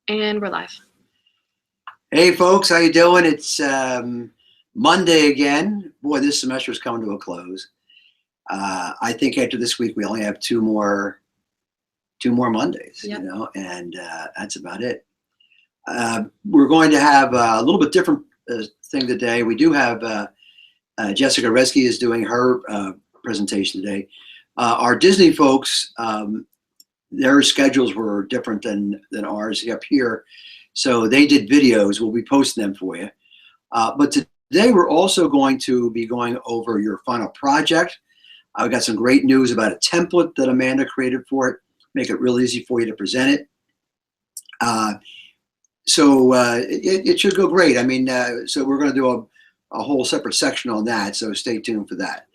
And we're live. Hey folks, how you doing? It's Monday again. Boy, this semester is coming to a close. I think after this week we only have two more Mondays, Yep. and that's about it. We're going to have a little bit different thing today. We do have Jessica Reske is doing her presentation today. Our Disney folks, their schedules were different than ours up here. So they did videos. We'll be posting them for you. But today we're also going to be going over your final project. I've got some great news about a template that Amanda created for it. Make it real easy for you to present it. It should go great. I mean, so we're going to do a whole separate section on that. So stay tuned for that.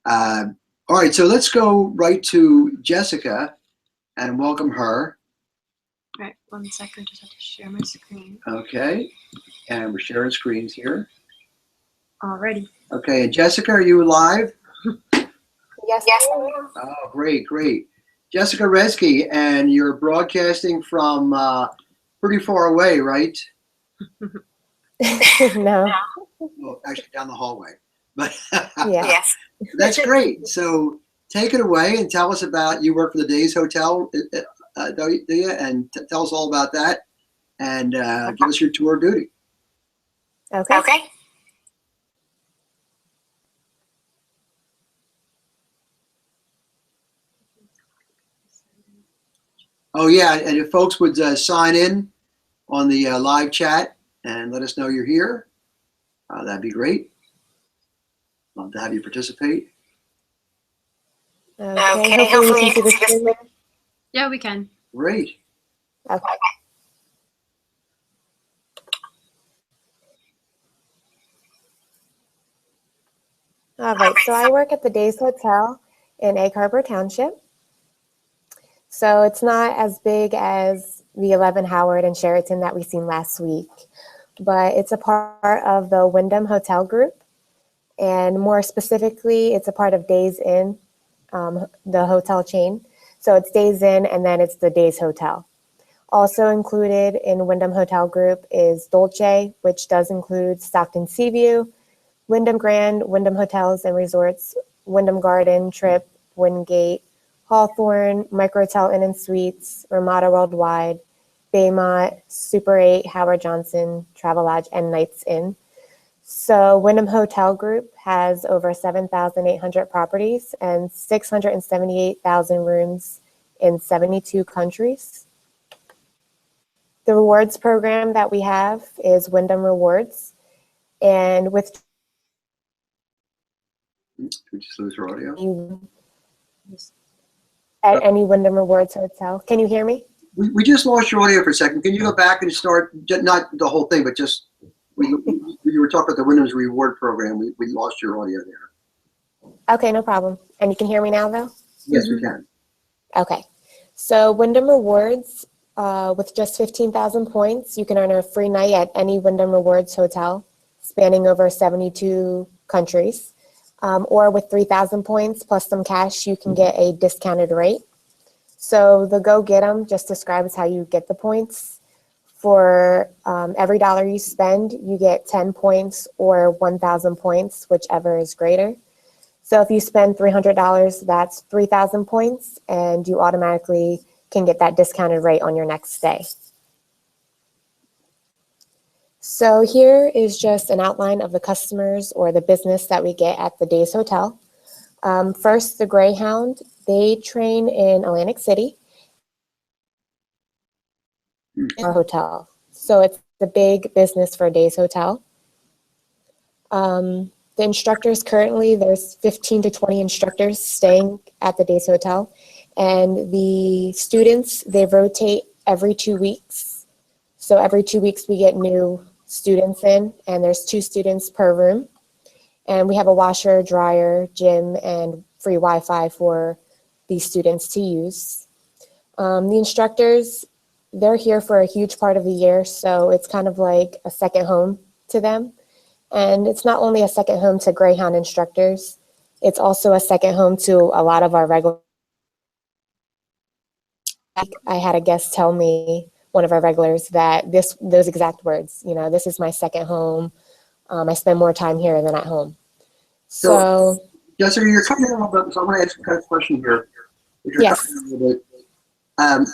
All right, so let's go right to Jessica and welcome her. All right, 1 second, just have to share my screen. Okay, and we're sharing screens here. Alrighty. Okay, and Jessica, are you live? Yes. Oh, great. Jessica Reske, and you're broadcasting from pretty far away, right? No. Well, actually down the hallway. But Yes. That's great. So take it away and tell us about, you work for the Days Hotel, do you? And tell us all about that, and give us your tour of duty. Okay. Oh yeah, and if folks would sign in on the live chat and let us know you're here, that'd be great. Love to have you participate. Okay. Hopefully you can see the screen. Yeah, we can. Great. Okay. All right. So I work at the Days Hotel in Egg Harbor Township. So it's not as big as the 11 Howard and Sheraton that we seen last week, but it's a part of the Wyndham Hotel Group. And more specifically, it's a part of Days Inn, the hotel chain. So it's Days Inn and then it's the Days Hotel. Also included in Wyndham Hotel Group is Dolce, which does include Stockton Seaview, Wyndham Grand, Wyndham Hotels and Resorts, Wyndham Garden, Trip, Wingate, Hawthorne, Microtel Inn and Suites, Ramada Worldwide, Baymont, Super 8, Howard Johnson, Travelodge, and Knights Inn. So Wyndham Hotel Group has over 7,800 properties and 678,000 rooms in 72 countries. The rewards program that we have is Wyndham Rewards. And with Did we just lose her audio? you at any Wyndham Rewards hotel. Can you hear me? We just lost your audio for a second. Can you go back and start, not the whole thing, but just, you were talking about the Wyndham's reward program. We lost your audio there. Okay, no problem. And you can hear me now though? Yes, we can. Okay. So Wyndham Rewards, with just 15,000 points, you can earn a free night at any Wyndham Rewards hotel spanning over 72 countries. Or with 3,000 points plus some cash, you can get a discounted rate. So the Go Get 'em just describes how you get the points. For every dollar you spend, you get 10 points or 1,000 points, whichever is greater. So if you spend $300, that's 3,000 points, and you automatically can get that discounted rate on your next stay. So here is just an outline of the customers or the business that we get at the Days Hotel. First, the Greyhound, they train in Atlantic City, our hotel. So it's a big business for Days Hotel. The instructors currently, there's 15 to 20 instructors staying at the Days Hotel. And the students, they rotate every 2 weeks. So every 2 weeks we get new students in, and there's 2 students per room. And we have a washer, dryer, gym, and free Wi-Fi for these students to use. The instructors, they're here for a huge part of the year, so it's kind of like a second home to them. And it's not only a second home to Greyhound instructors, it's also a second home to a lot of our regular. I had a guest tell me one of our regulars, that those exact words, this is my second home. I spend more time here than at home. So Jessica, you're coming in a little bit, so I'm going to ask you a question here. If you're yes, coming in a little bit.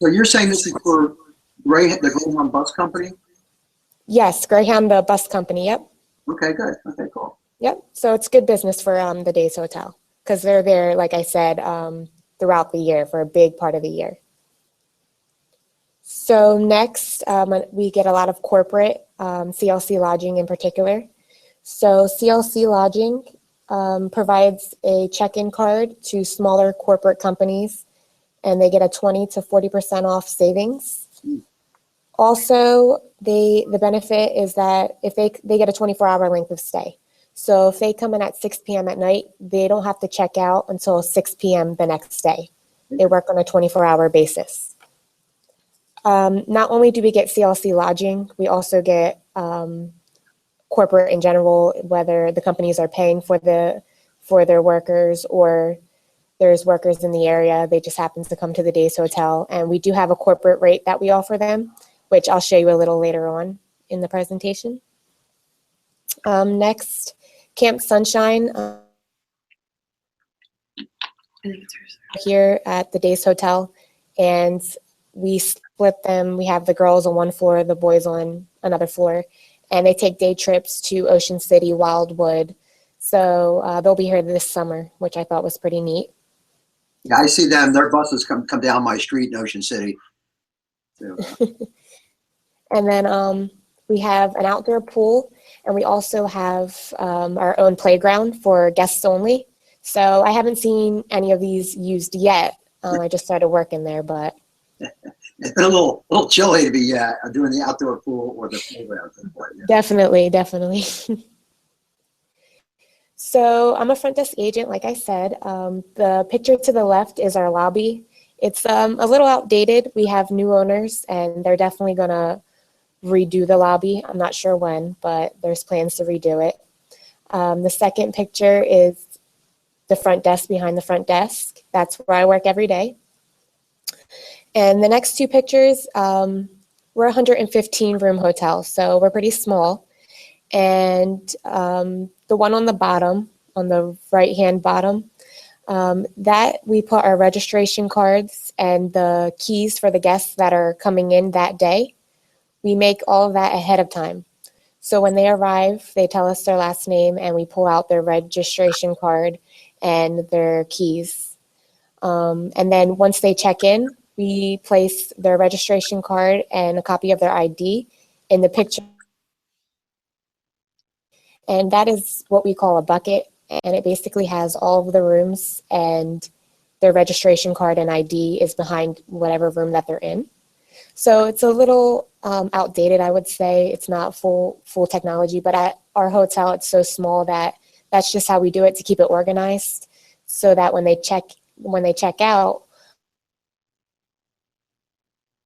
So you're saying this is for the Greyhound Bus Company? yes, Greyhound, the bus company. Yep. Okay, good. Okay, cool. Yep. So it's good business for the Days Hotel because they're there, like I said, throughout the year for a big part of the year. So next, we get a lot of corporate, CLC Lodging in particular. So CLC Lodging provides a check-in card to smaller corporate companies, and they get a 20 to 40% off savings. Also, the benefit is that if they get a 24-hour length of stay. So if they come in at 6 p.m. at night, they don't have to check out until 6 p.m. the next day. They work on a 24-hour basis. Not only do we get CLC Lodging, we also get corporate in general, whether the companies are paying for their workers or there's workers in the area, they just happen to come to the Days Hotel. And we do have a corporate rate that we offer them, which I'll show you a little later on in the presentation. Next, Camp Sunshine. I think it's hers. Here at the Days Hotel, and we split them. We have the girls on one floor, the boys on another floor, and they take day trips to Ocean City, Wildwood. So they'll be here this summer, which I thought was pretty neat. Yeah, I see them. Their buses come down my street in Ocean City. So, And then we have an outdoor pool, and we also have our own playground for guests only. So I haven't seen any of these used yet. I just started working there, but it's been a little chilly to be doing the outdoor pool or the playground. definitely. So I'm a front desk agent, like I said. The picture to the left is our lobby. It's a little outdated. We have new owners, and they're definitely going to redo the lobby. I'm not sure when, but there's plans to redo it. The second picture is the front desk behind the front desk. That's where I work every day. And the next two pictures, we're a 115 room hotel, so we're pretty small. And the one on the bottom, on the right-hand bottom, that we put our registration cards and the keys for the guests that are coming in that day. We make all of that ahead of time. So when they arrive, they tell us their last name, and we pull out their registration card and their keys. And then once they check in, we place their registration card and a copy of their ID in the picture. And that is what we call a bucket. And it basically has all of the rooms, and their registration card and ID is behind whatever room that they're in. So it's a little outdated, I would say. It's not full technology, but at our hotel, it's so small that that's just how we do it to keep it organized, so that when they check out,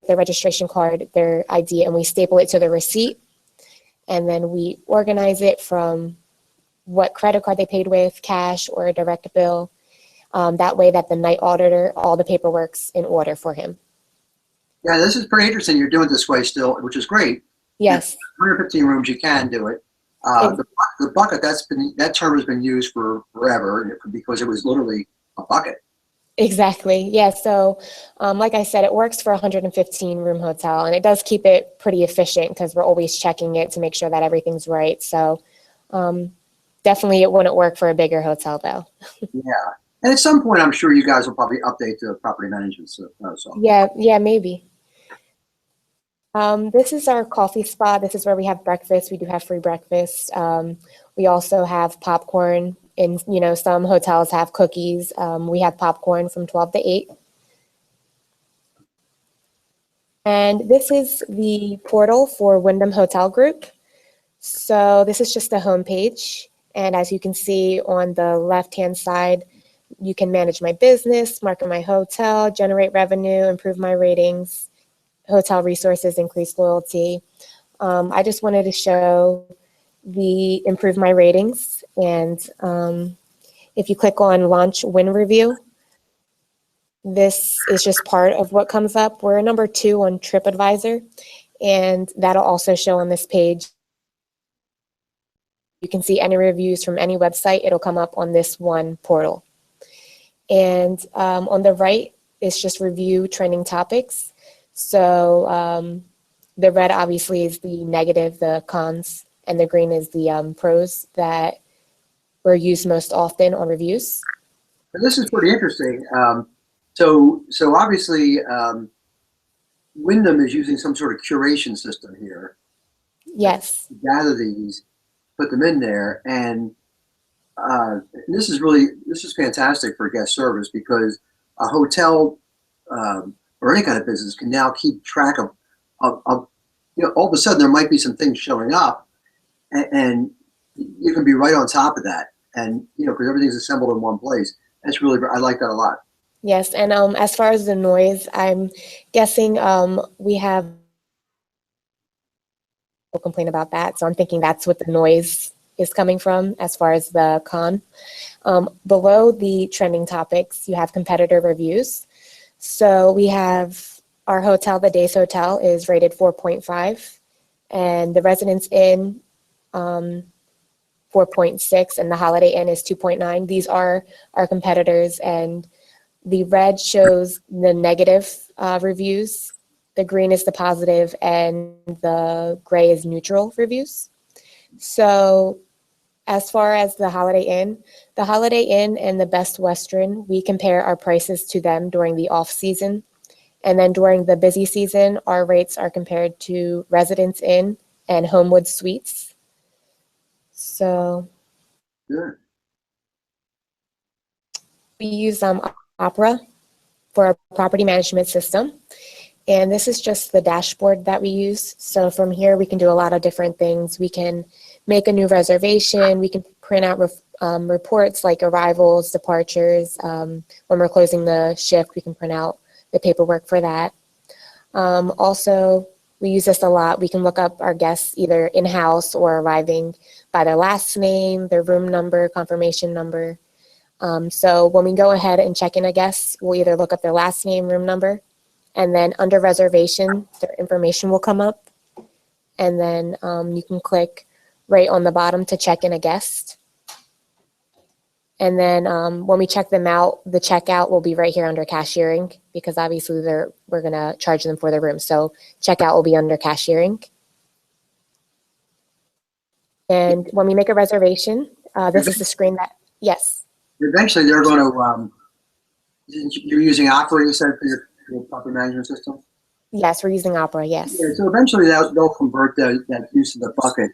their registration card, their ID, and we staple it to the receipt, and then we organize it from what credit card they paid with, cash or a direct bill. That way that the night auditor, all the paperwork's in order for him. Yeah, this is pretty interesting. You're doing it this way still, which is great. Yes. 115 rooms, you can do it. The bucket, that term has been used for forever because it was literally a bucket. Exactly. Yeah. So, like I said, it works for a 115 room hotel, and it does keep it pretty efficient because we're always checking it to make sure that everything's right. So, definitely it wouldn't work for a bigger hotel though. Yeah. And at some point, I'm sure you guys will probably update the property management. So. Yeah, maybe. This is our coffee spot. This is where we have breakfast. We do have free breakfast. We also have popcorn. And, some hotels have cookies. We have popcorn from 12 to 8. And this is the portal for Wyndham Hotel Group. So this is just the homepage. And as you can see on the left-hand side, you can manage my business, market my hotel, generate revenue, improve my ratings, hotel resources, increase loyalty. I just wanted to show the improve my ratings. And if you click on launch win review, This is just part of what comes up. We're number 2 on TripAdvisor, and that'll also show on this page. You can see any reviews from any website. It'll come up on this one portal. And on the right, it's just review trending topics. So the red obviously is the negative, the cons, and the green is the pros that were used most often on reviews. And this is pretty interesting. So obviously, Wyndham is using some sort of curation system here. Yes. To gather these, put them in there, and this is fantastic for guest service because a hotel or any kind of business can now keep track of all of a sudden there might be some things showing up, and you can be right on top of that, and because everything's assembled in one place. That's really, I like that a lot. Yes, and as far as the noise, I'm guessing we have people complain about that, so I'm thinking that's what the noise is coming from as far as the con. Below the trending topics, you have competitor reviews. So we have our hotel, the Days Hotel, is rated 4.5, and the Residence Inn 4.6, and the Holiday Inn is 2.9. These are our competitors, and the red shows the negative reviews, the green is the positive, and the gray is neutral reviews. So as far as the Holiday Inn and the Best Western, we compare our prices to them during the off-season. And then during the busy season, our rates are compared to Residence Inn and Homewood Suites. So Good. we use Opera for our property management system. And this is just the dashboard that we use. So from here, we can do a lot of different things. We can make a new reservation. We can print out reports like arrivals, departures. When we're closing the shift, we can print out the paperwork for that. Also, we use this a lot. We can look up our guests either in-house or arriving by their last name, their room number, confirmation number. So when we go ahead and check in a guest, we'll either look up their last name, room number, and then under reservation, their information will come up. And then you can click right on the bottom to check in a guest. And then when we check them out, the checkout will be right here under cashiering because obviously we're going to charge them for their room. So checkout will be under cashiering. And when we make a reservation, this is the screen that, yes. Eventually, they're going to. You're using Opera, you said, for your property management system. Yes, we're using Opera. Yes. Yeah, so eventually they'll convert that use of the bucket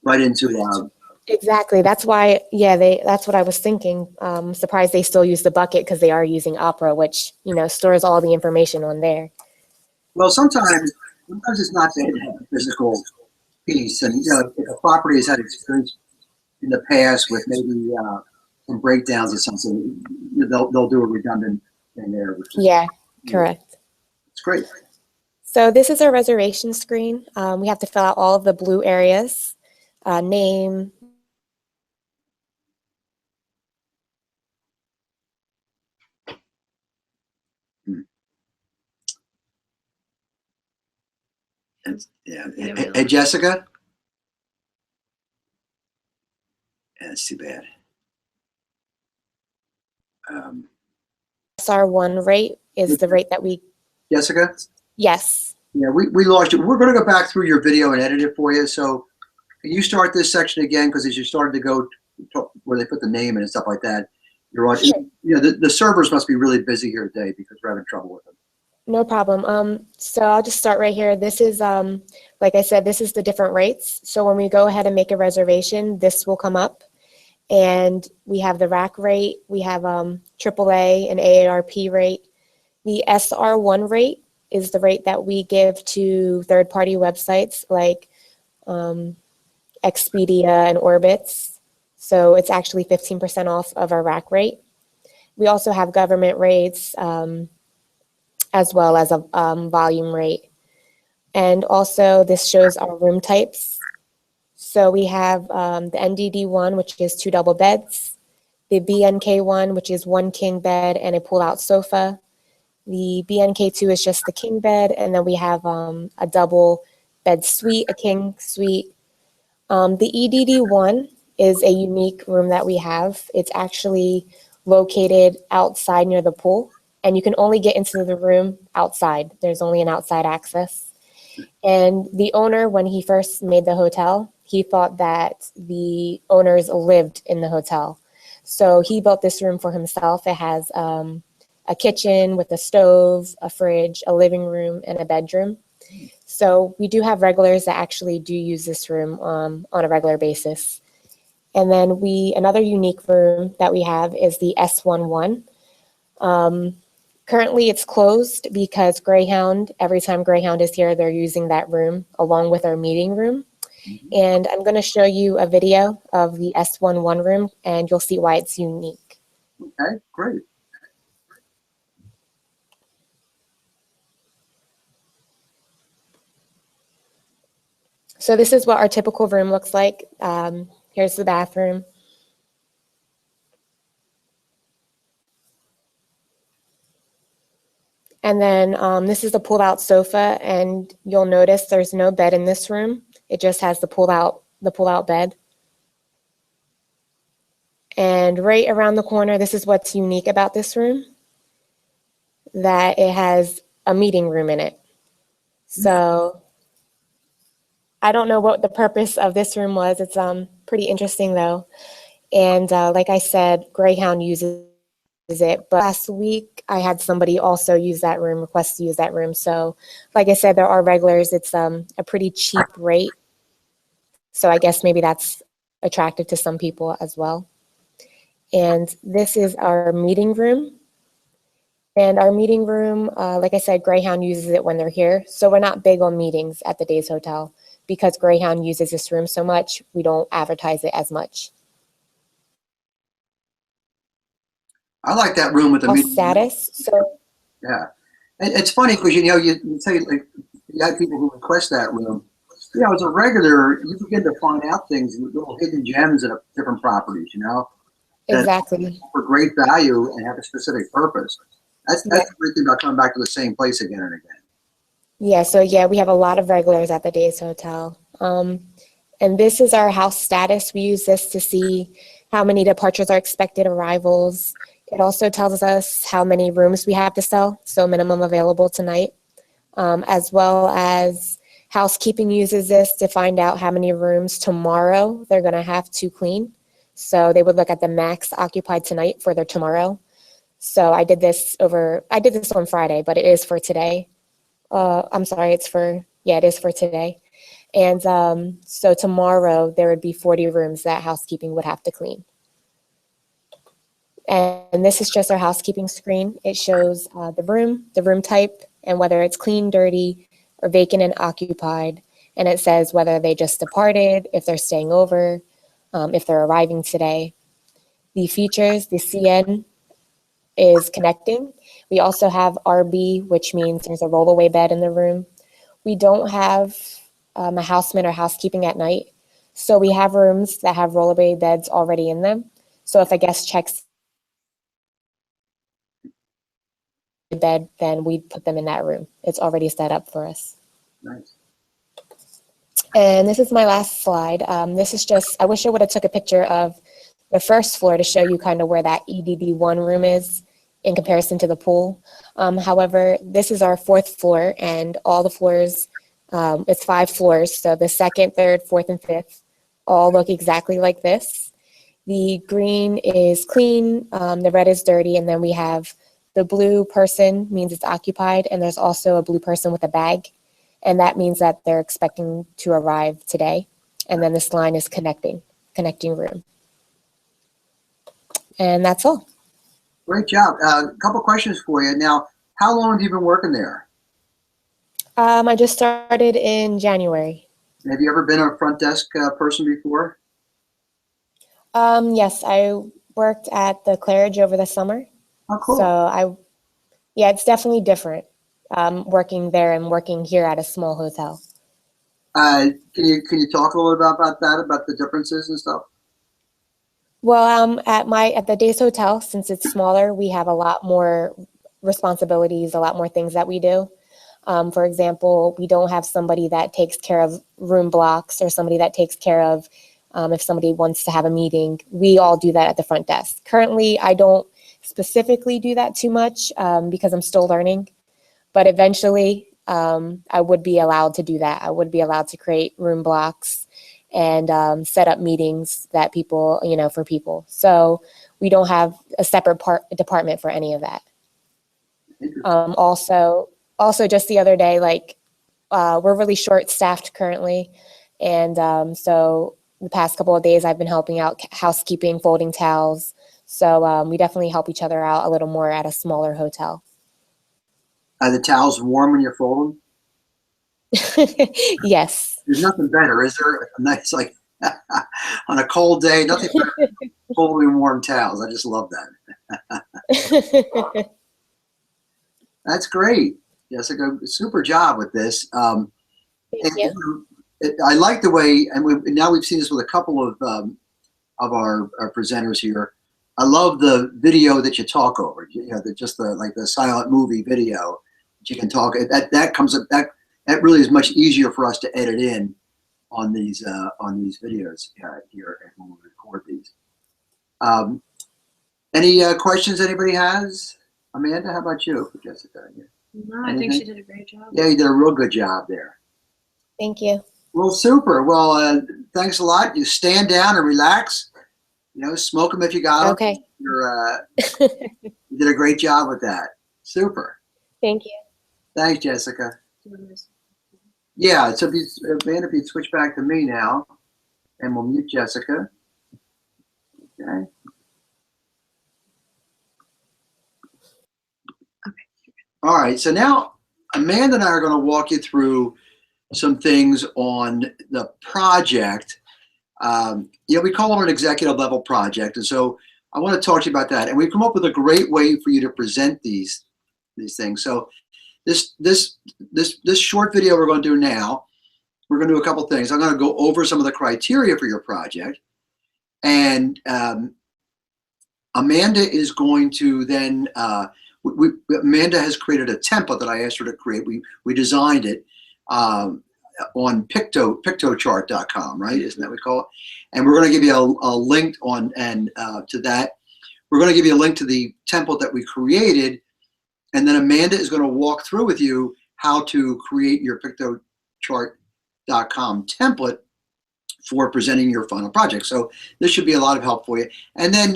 right into. Exactly. That's why. Yeah, that's what I was thinking. I'm surprised they still use the bucket because they are using Opera, which stores all the information on there. Well, sometimes it's not bad to have a physical piece, and if a property has had experience in the past with maybe some breakdowns or something, they'll do a redundant in there. Yeah, correct. It's great. So this is our reservation screen. We have to fill out all of the blue areas, name. Yeah. Hey, Jessica. Yeah, that's too bad. SR1 rate is the rate that we. Jessica? Yes. Yeah, we lost you. We're going to go back through your video and edit it for you. So can you start this section again? Because as you started to go where they put the name and stuff like that, you're on. Sure. The servers must be really busy here today because we're having trouble with them. No problem. So I'll just start right here. This is, like I said, this is the different rates. So when we go ahead and make a reservation, this will come up. And we have the rack rate, we have AAA and AARP rate. The SR1 rate is the rate that we give to third-party websites like Expedia and Orbitz. So it's actually 15% off of our rack rate. We also have government rates as well as a volume rate. And also this shows our room types. So we have the NDD1, which is 2 double beds, the BNK1, which is 1 king bed and a pull-out sofa, The BNK2 is just the king bed, and then we have a double bed suite, a king suite. The EDD1 is a unique room that we have. It's actually located outside near the pool, and you can only get into the room outside. There's only an outside access. And the owner, when he first made the hotel, he thought that the owners lived in the hotel. So he built this room for himself. It has a kitchen with a stove, a fridge, a living room, and a bedroom. So we do have regulars that actually do use this room on a regular basis. And then another unique room that we have is the S11. Currently it's closed because Greyhound, every time Greyhound is here, they're using that room along with our meeting room. And I'm going to show you a video of the S11 room, and you'll see why it's unique. Okay, great. So this is what our typical room looks like. Here's the bathroom. And then this is the pulled out sofa, and you'll notice there's no bed in this room. It just has the pull out bed. And right around the corner, this is what's unique about this room, that it has a meeting room in it. So I don't know what the purpose of this room was. It's pretty interesting though. And like I said, Greyhound uses it. But last week I had somebody also use that room, request to use that room. So like I said, there are regulars. It's a pretty cheap rate. So I guess maybe that's attractive to some people as well. And this is our meeting room. And our meeting room, like I said, Greyhound uses it when they're here. So we're not big on meetings at the Days Hotel because Greyhound uses this room so much, we don't advertise it as much. I like that room with the meeting. Status. So yeah, it's funny because you say like you have people who request that room. As a regular, you begin to find out things, little hidden gems at different properties. Exactly. For great value and have a specific purpose. That's the great thing about coming back to the same place again and again. Yeah. So yeah, we have a lot of regulars at the Days Hotel. And this is our house status. We use this to see how many departures are expected, arrivals. It also tells us how many rooms we have to sell, so minimum available tonight, as well as housekeeping uses this to find out how many rooms tomorrow they're going to have to clean. So they would look at the max occupied tonight for their tomorrow. So I did this on Friday, but it is for today. I'm sorry, it is for today. And so tomorrow there would be 40 rooms that housekeeping would have to clean. And this is just our housekeeping screen. It shows the room type, and whether it's clean, dirty, or vacant and occupied. And it says whether they just departed, if they're staying over, if they're arriving today. The features, the CN is connecting. We also have RB, which means there's a rollaway bed in the room. We don't have a houseman or housekeeping at night. So we have rooms that have rollaway beds already in them. So if a guest checks the bed, then we'd put them in that room. It's already set up for us. Nice. And this is my last slide. This is just, I wish I would have took a picture of the first floor to show you kind of where that EDD1 room is in comparison to the pool. However, this is our 4th floor, and all the floors, it's 5 floors. So the 2nd, 3rd, 4th, and 5th all look exactly like this. The green is clean, the red is dirty, and then we have the blue person means it's occupied, and there's also a blue person with a bag, and that means that they're expecting to arrive today. And then this line is connecting room. And that's all. Great job. A couple questions for you. Now, how long have you been working there? I just started in January. Have you ever been a front desk person before? Yes, I worked at the Claridge over the summer. Oh, cool. So it's definitely different working there and working here at a small hotel. Can you talk a little bit about that, about the differences and stuff? Well, at the Days Hotel, since it's smaller, we have a lot more responsibilities, a lot more things that we do. For example, we don't have somebody that takes care of room blocks or somebody that takes care of if somebody wants to have a meeting. We all do that at the front desk. Currently, I don't specifically do that too much because I'm still learning, but eventually I would be allowed to do that. I would be allowed to create room blocks and set up meetings that people, for people. So we don't have a separate department for any of that. Also just the other day, we're really short staffed currently. And so the past couple of days I've been helping out housekeeping, folding towels. So we definitely help each other out a little more at a smaller hotel. Are the towels warm when you fold them? Yes. There's nothing better, is there? A nice, on a cold day, nothing better than folding warm towels. I just love that. That's great, Jessica. Super job with this. Thank you. I like the way, and now we've seen this with a couple of our presenters here. I love the video that you talk over. The silent movie video that you can talk. That really is much easier for us to edit in on these videos here when we record these. Any questions anybody has? Amanda, how about you, Jessica? No, I think she did a great job. Yeah, you did a real good job there. Thank you. Well, super. Well, thanks a lot. You stand down and relax. Smoke them if you got them. Okay. You did a great job with that. Super. Thank you. Thanks, Jessica. Yeah, so Amanda, if you switch back to me now, and we'll mute Jessica. Okay. All right, so now Amanda and I are going to walk you through some things on the project. We call it an executive level project, and so I want to talk to you about that. And we've come up with a great way for you to present these things. So this short video we're going to do now, we're going to do a couple things. I'm going to go over some of the criteria for your project, and Amanda is going to then. Amanda has created a template that I asked her to create. We designed it on pictochart.com, right? Isn't that what we call it? And we're going to give you a link to that. We're going to give you a link to the template that we created, and then Amanda is going to walk through with you how to create your pictochart.com template for presenting your final project. So this should be a lot of help for you. And then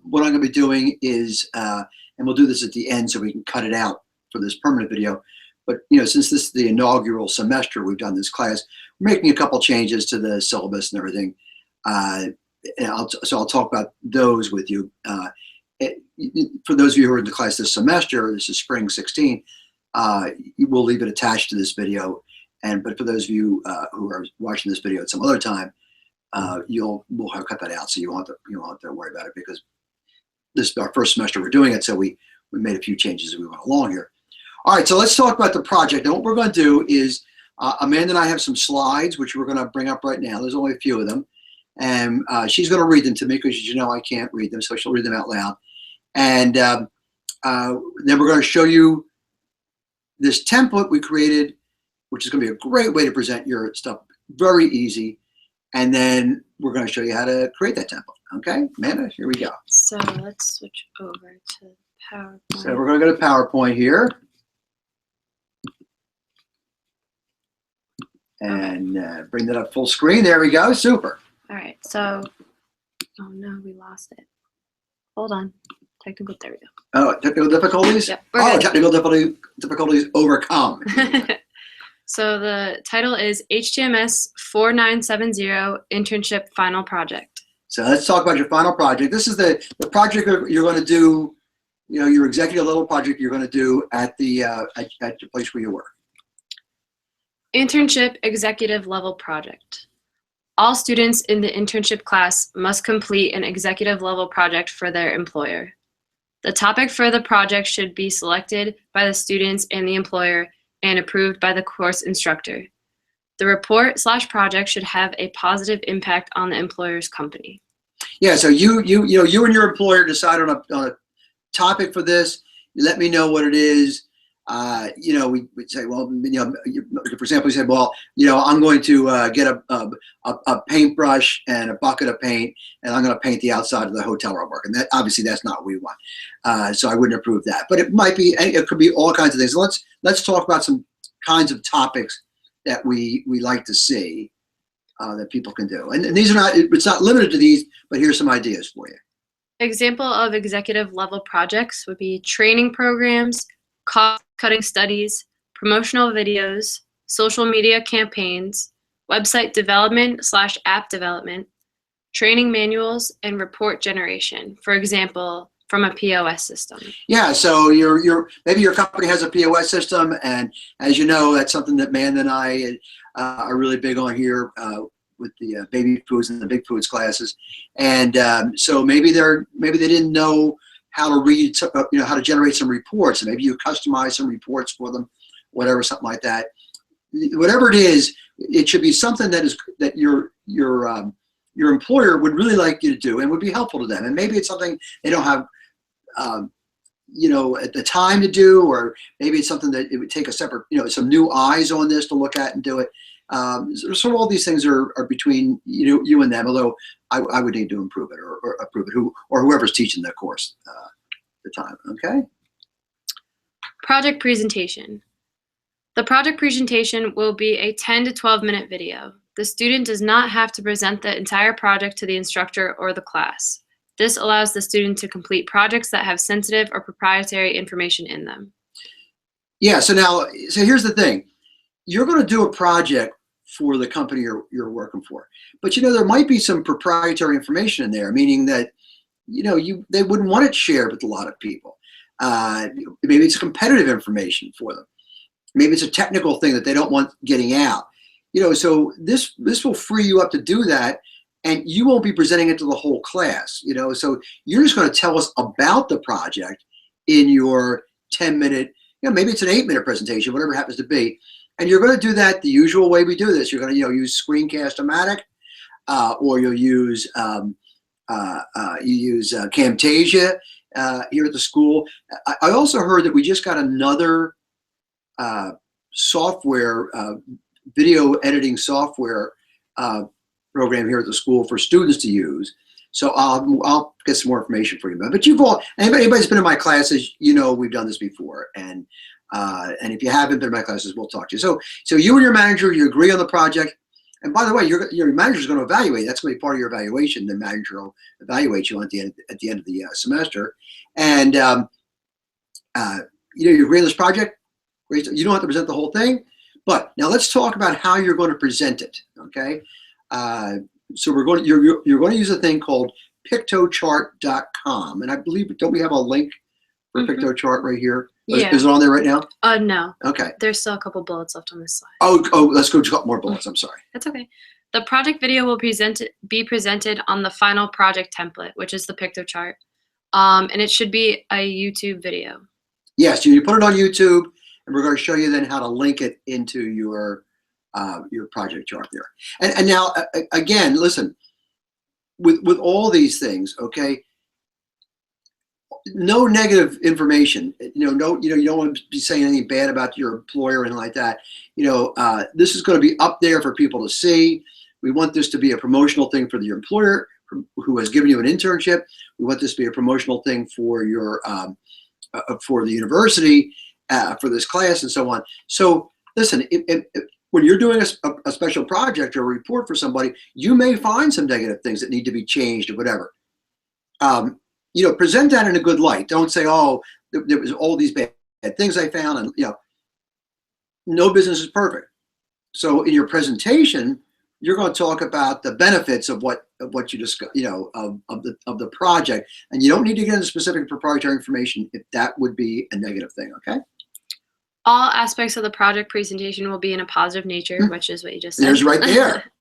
what I'm going to be doing is and we'll do this at the end so we can cut it out for this permanent video. But since this is the inaugural semester we've done this class, we're making a couple changes to the syllabus and everything. So I'll talk about those with you. For those of you who are in the class this semester, this is spring 16, we'll leave it attached to this video. But for those of you who are watching this video at some other time, we'll have cut that out, so you won't have to worry about it, because this is our first semester we're doing it, so we made a few changes as we went along here. All right, so let's talk about the project. And what we're going to do is Amanda and I have some slides which we're going to bring up right now. There's only a few of them, and she's going to read them to me because I can't read them, so she'll read them out loud. And then we're going to show you this template we created, which is going to be a great way to present your stuff. Very easy. And then we're going to show you how to create that template. Okay, Amanda, here we go. So let's switch over to PowerPoint. So we're going to go to PowerPoint here. And bring that up full screen. There we go. Super. All right. So, oh no, we lost it. Hold on. Technical. There we go. Oh, technical difficulties? Yep. Good. Technical difficulties overcome. So the title is HTMS 4970 Internship Final Project. So let's talk about your final project. This is the project you're going to do, your executive level project you're going to do at the at your place where you work. Internship Executive Level Project. All students in the internship class must complete an executive level project for their employer. The topic for the project should be selected by the students and the employer and approved by the course instructor. The report/project should have a positive impact on the employer's company. Yeah, so you and your employer decide on a topic for this. let me know what it is. We'd say, well, for example, you said, well, I'm going to get a paintbrush and a bucket of paint, and I'm going to paint the outside of the hotel room work. And that obviously that's not what we want. So I wouldn't approve that. But it could be all kinds of things. Let's talk about some kinds of topics that we like to see that people can do. And these are it's not limited to these, but here's some ideas for you. Example of executive level projects would be training programs, cost-cutting studies, promotional videos, social media campaigns, website development / app development, training manuals, and report generation. For example, from a POS system. Yeah, so maybe your company has a POS system, and as you know, that's something that Amanda and I are really big on here with the baby foods and the big foods classes. And so maybe they didn't know how to read, how to generate some reports, and maybe you customize some reports for them, whatever, something like that. Whatever it is, it should be something that your employer would really like you to do and would be helpful to them. And maybe it's something they don't have at the time to do, or maybe it's something that it would take a separate, some new eyes on this to look at and do it. So all these things are between you and them, although I would need to improve it or approve it, or whoever's teaching the course at the time, okay? Project presentation. The project presentation will be a 10 to 12 minute video. The student does not have to present the entire project to the instructor or the class. This allows the student to complete projects that have sensitive or proprietary information in them. Yeah, so here's the thing. You're going to do a project for the company you're working for, but there might be some proprietary information in there, meaning that they wouldn't want it shared with a lot of people. Maybe it's competitive information for them. Maybe it's a technical thing that they don't want getting out. So this will free you up to do that, and you won't be presenting it to the whole class. So you're just going to tell us about the project in your 10-minute, maybe it's an 8-minute presentation, whatever it happens to be. And you're going to do that the usual way we do this. You're going to use Screencast-O-Matic, or you'll use Camtasia here at the school. I also heard that we just got another software, video editing software program here at the school for students to use. So I'll get some more information for you. But anybody that's been in my classes, we've done this before. And if you haven't been in my classes, we'll talk to you. So you and your manager, you agree on the project. And by the way, your manager is going to evaluate. That's going to be part of your evaluation. The manager will evaluate you at the end of the semester. And you agree on this project. You don't have to present the whole thing. But now let's talk about how you're going to present it. Okay. So you're going to use a thing called Piktochart.com, and I believe, don't we have a link for Piktochart right here? Yeah. Is it on there right now? No. Okay. There's still a couple bullets left on this slide. Oh, let's go to a couple more bullets. I'm sorry. That's okay. The project video will be presented on the final project template, which is the Piktochart, and it should be a YouTube video. Yes, you put it on YouTube, and we're going to show you then how to link it into your project chart there. And now, again, listen, with all these things, okay, no negative information. You don't want to be saying anything bad about your employer or anything like that. This is going to be up there for people to see. We want this to be a promotional thing for your employer who has given you an internship. We want this to be a promotional thing for your for the university, for this class, and so on. So listen, when you're doing a special project or a report for somebody, you may find some negative things that need to be changed or whatever. Present that in a good light. Don't say, oh, there was all these bad things I found, and no business is perfect. So in your presentation, you're going to talk about the benefits of what you discuss, of the project, and you don't need to get into specific proprietary information if that would be a negative thing. Okay. All aspects of the project presentation will be in a positive nature, which is what you just said. There's right there.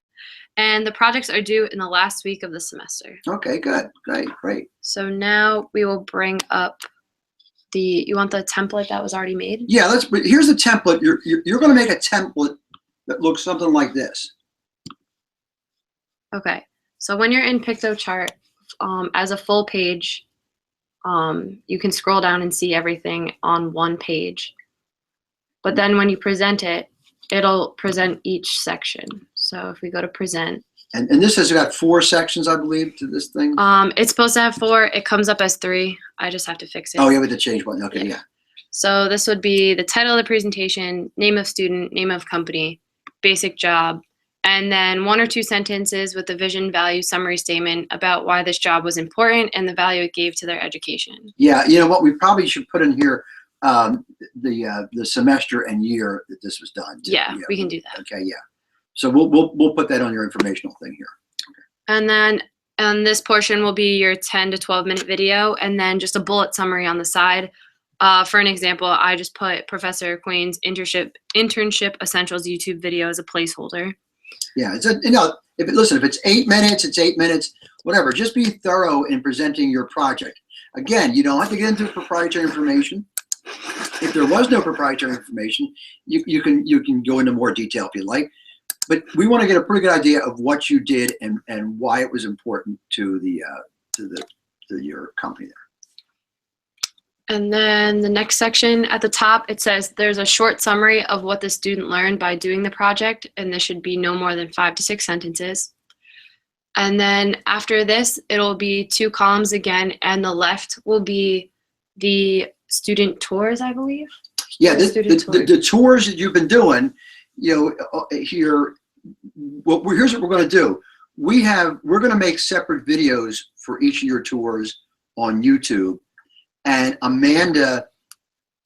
And the projects are due in the last week of the semester. Okay, good, great. So now we will bring up you want the template that was already made? Yeah, here's the template. You're going to make a template that looks something like this. Okay, so when you're in Piktochart, as a full page, you can scroll down and see everything on one page. But then when you present it, it'll present each section. So if we go to present. And this has got 4 sections, I believe, to this thing. It's supposed to have 4. It comes up as 3. I just have to fix it. Oh, yeah, with the change button. Okay, Yeah. yeah. So this would be the title of the presentation, name of student, name of company, basic job, and then 1 or 2 sentences with the vision, value, summary statement about why this job was important and the value it gave to their education. Yeah, you know what? We probably should put in here the semester and year that this was done. Too. Yeah, we can do that. Okay, yeah. So we'll put that on your informational thing here. And then this portion will be your 10 to 12 minute video, and then just a bullet summary on the side. For an example, I just put Professor Quain's internship essentials YouTube video as a placeholder. Yeah, it's if it's 8 minutes, it's 8 minutes, whatever. Just be thorough in presenting your project. Again, you don't have to get into proprietary information. If there was no proprietary information, you can go into more detail if you like. But we want to get a pretty good idea of what you did and why it was important to your company there. And then the next section at the top, it says there's a short summary of what the student learned by doing the project, and this should be no more than 5 to 6 sentences. And then after this, it'll be 2 columns again, and the left will be the student tours, I believe. Yeah, the tours that you've been doing, here. Here's what we're going to do. We're going to make separate videos for each of your tours on YouTube. And Amanda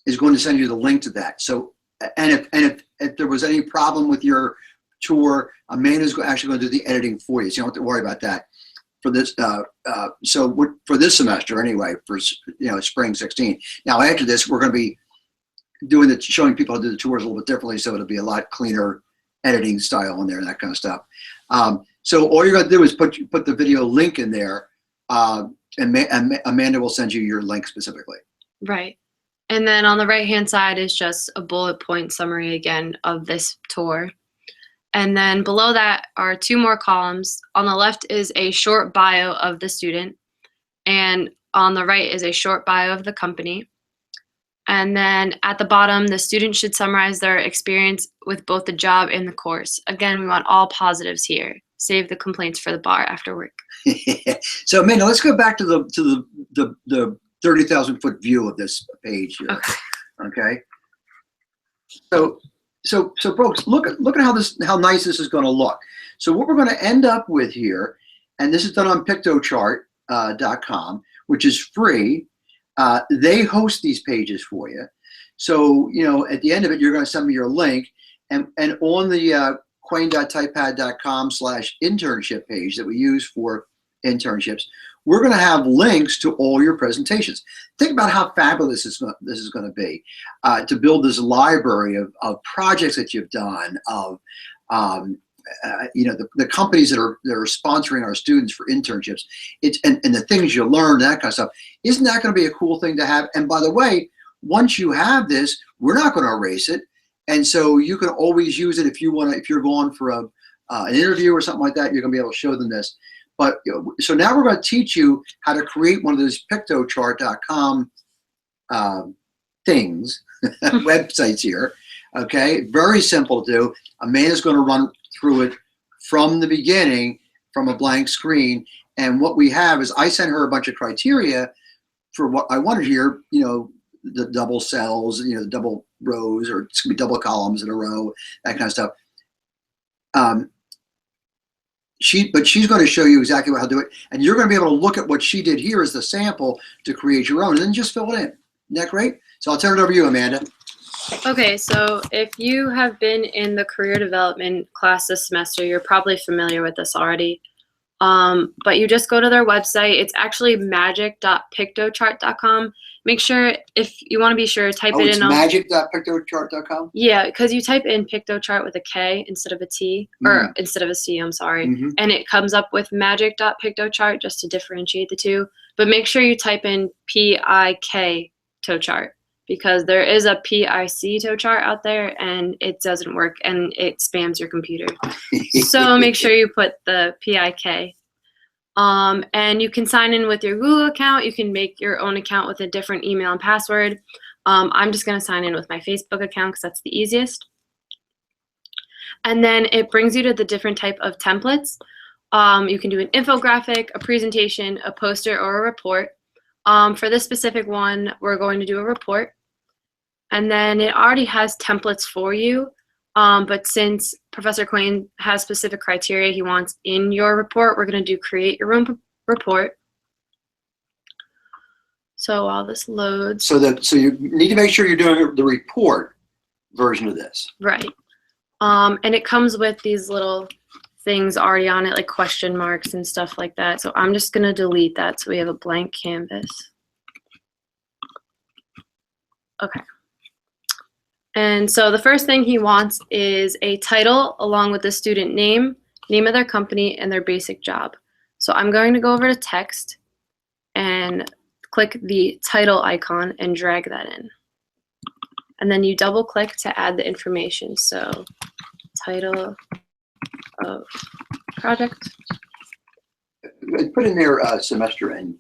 is going to send you the link to that. So, and if there was any problem with your tour, Amanda's actually going to do the editing for you. So you don't have to worry about that for this. For this semester anyway, for spring 16. Now after this, we're going to be showing people how to do the tours a little bit differently. So it'll be a lot cleaner editing style in there and that kind of stuff. So all you're going to do is put the video link in there. And Amanda will send you your link specifically. Right. And then on the right-hand side is just a bullet point summary again of this tour. And then below that are 2 more columns. On the left is a short bio of the student, and on the right is a short bio of the company. And then at the bottom, the student should summarize their experience with both the job and the course. Again, we want all positives here. Save the complaints for the bar after work. So Amanda, let's go back to the 30,000 foot view of this page here. Okay. So folks, look at how nice this is going to look. So what we're going to end up with here, and this is done on Piktochart.com, which is free. They host these pages for you. So at the end of it, you're going to send me your link, and on the quain.typepad.com/internship page that we use for internships, we're going to have links to all your presentations. Think about how fabulous this is going to be to build this library of projects that you've done, of the companies that are sponsoring our students for internships. And the things you learn, that kind of stuff. Isn't that going to be a cool thing to have? And by the way, once you have this, we're not going to erase it. And so you can always use it if you're going for an interview or something like that, you're going to be able to show them this. But so now we're going to teach you how to create one of those Piktochart.com things, websites here. Okay, very simple to do. Amanda's going to run through it from the beginning, from a blank screen. And what we have is I sent her a bunch of criteria for what I wanted here, the double cells, the double rows, or it's gonna be double columns in a row, that kind of stuff. But she's going to show you exactly how to do it, and you're going to be able to look at what she did here as the sample to create your own, and then just fill it in. Isn't that great? So I'll turn it over to you, Amanda. Okay, so if you have been in the career development class this semester, you're probably familiar with this already. But you just go to their website. It's actually magic.piktochart.com. Make sure, if you want to be sure, type it in. Magic.piktochart.com? Yeah, because you type in Piktochart with a K instead of a T, or instead of a C, I'm sorry. And it comes up with magic.piktochart just to differentiate the two. But make sure you type in PIK Tochart, because there is a PIC Tochart out there and it doesn't work and it spams your computer. So make sure you put the PIK. And you can sign in with your Google account. You can make your own account with a different email and password. I'm just going to sign in with my Facebook account because that's the easiest. And then it brings you to the different type of templates. You can do an infographic, a presentation, a poster, or a report. For this specific one, we're going to do a report. And then it already has templates for you. But since Professor Quain has specific criteria he wants in your report, we're going to do create your own report. So while this loads. So you need to make sure you're doing the report version of this. Right. And it comes with these little things already on it, like question marks and stuff like that. So I'm just going to delete that so we have a blank canvas. Okay. And so the first thing he wants is a title along with the student name, name of their company, and their basic job. So I'm going to go over to text and click the title icon and drag that in. And then you double click to add the information. So title of project. Put in there semester and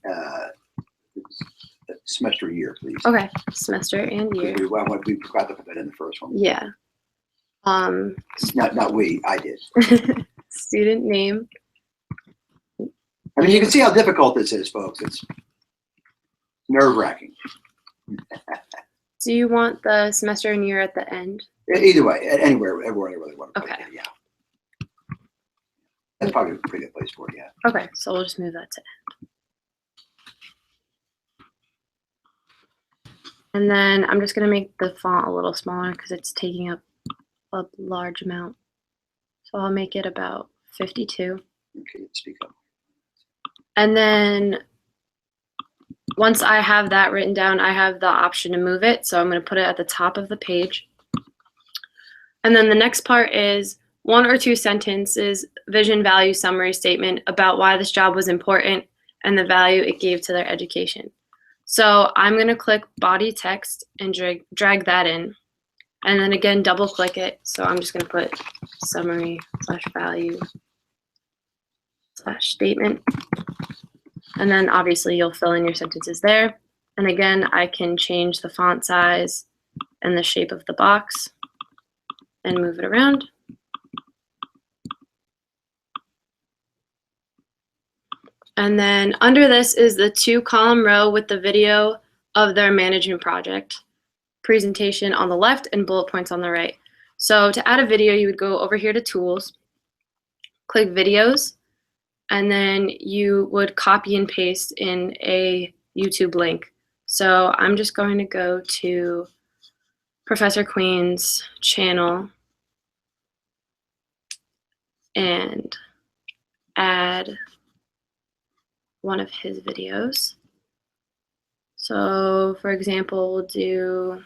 semester year, please. Okay, semester and year. We forgot to put that in the first one. Yeah. Not we, I did. Student name. I mean, you can see how difficult this is, folks. It's nerve-wracking. Do you want the semester and year at the end? Either way, anywhere I really want to put Okay. it, yeah. That's probably a pretty good place for it, yeah. Okay, so we'll just move that to end. And then I'm just going to make the font a little smaller because it's taking up a large amount. So I'll make it about 52. Okay, speak up. And then once I have that written down, I have the option to move it. So I'm going to put it at the top of the page. And then the next part is 1 or 2 sentences, vision, value, summary statement about why this job was important and the value it gave to their education. So I'm going to click body text and drag that in. And then again, double click it. So I'm just going to put summary / value / statement. And then obviously you'll fill in your sentences there. And again, I can change the font size and the shape of the box and move it around. And then under this is the 2-column row with the video of their management project, presentation on the left and bullet points on the right. So to add a video, you would go over here to Tools, click Videos, and then you would copy and paste in a YouTube link. So I'm just going to go to Professor Quain's channel and add one of his videos. So for example, we'll do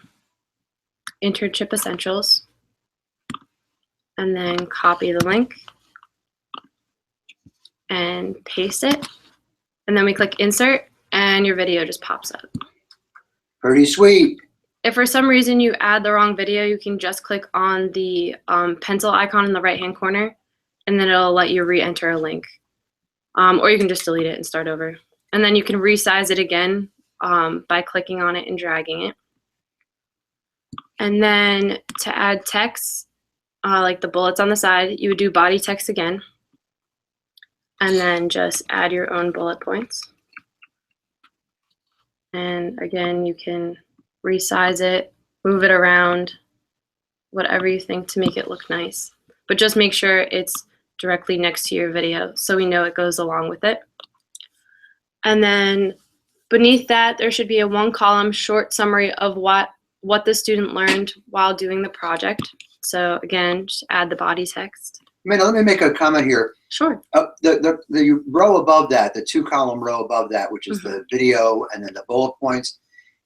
Internship Essentials and then copy the link and paste it. And then we click Insert and your video just pops up. Pretty sweet. If for some reason you add the wrong video, you can just click on the pencil icon in the right-hand corner and then it'll let you re-enter a link. Or you can just delete it and start over. And then you can resize it again by clicking on it and dragging it. And then to add text, like the bullets on the side, you would do body text again. And then just add your own bullet points. And again, you can resize it, move it around, whatever you think to make it look nice. But just make sure it's directly next to your video so we know it goes along with it. And then beneath that, there should be a 1-column short summary of what the student learned while doing the project. So again, just add the body text. Let me make a comment here. Sure. The row above that, the 2-column row above that, which is the video and then the bullet points,